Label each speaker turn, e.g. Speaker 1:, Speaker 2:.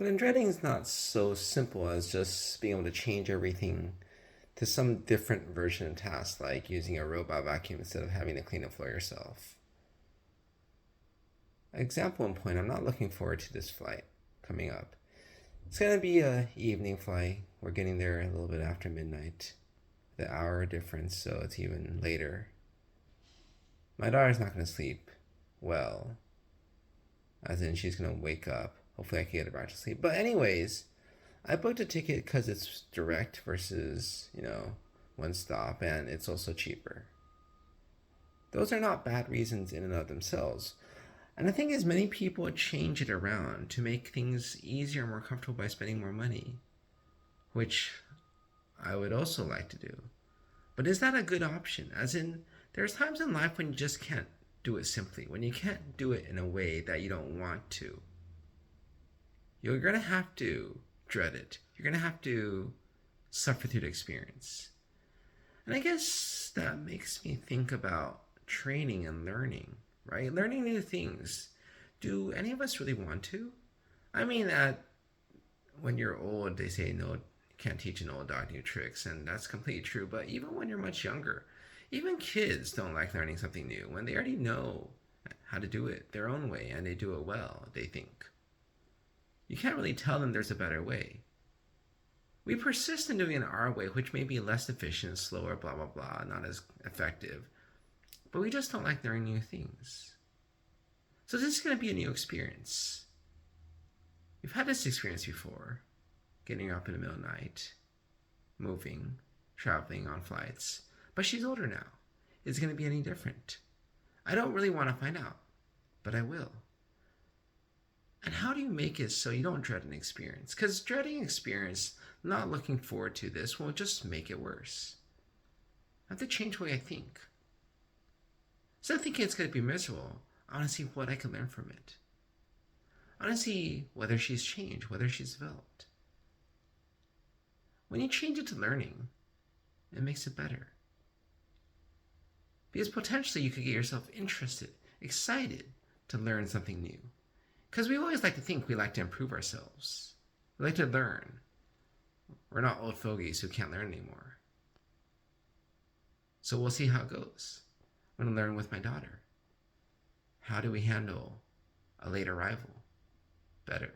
Speaker 1: But in dreading is not so simple as just being able to change everything to some different version of tasks, like using a robot vacuum instead of having to clean the floor yourself. Example in point, I'm not looking forward to this flight coming up. It's gonna be a evening flight. We're getting there a little bit after midnight. The hour difference, so it's even later. My daughter's not gonna sleep well, as in she's gonna wake up. Hopefully, I can get her back to sleep. But anyways, I booked a ticket because it's direct versus one stop, and it's also cheaper. Those are not bad reasons in and of themselves. And the thing is, many people change it around to make things easier and more comfortable by spending more money, which I would also like to do. But is that a good option? As in, there's times in life when you just can't do it simply, when you can't do it in a way that you don't want to. You're going to have to dread it. You're going to have to suffer through the experience. And I guess that makes me think about training and learning, right? Learning new things. Do any of us really want to? I mean, when you're old, they say no, you can't teach an old dog new tricks, and that's completely true. But even when you're much younger, even kids don't like learning something new when they already know how to do it their own way and they do it well, they think. You can't really tell them there's a better way. We persist in doing it our way, which may be less efficient, slower, blah, blah, blah, not as effective. But we just don't like learning new things. So this is going to be a new experience. We've had this experience before, getting up in the middle of the night, moving, traveling on flights. But she's older now. Is it going to be any different? I don't really want to find out, but I will. And how do you make it so you don't dread an experience? Because dreading experience, not looking forward to this, will just make it worse. I have to change the way I think. Instead of thinking it's going to be miserable, I want to see what I can learn from it. I want to see whether she's changed, whether she's developed. When you change it to learning, it makes it better. Because potentially you could get yourself interested, excited to learn something new. Because we always like to think we like to improve ourselves. We like to learn. We're not old fogies who can't learn anymore. So we'll see how it goes. I'm going to learn with my daughter. How do we handle a late arrival better?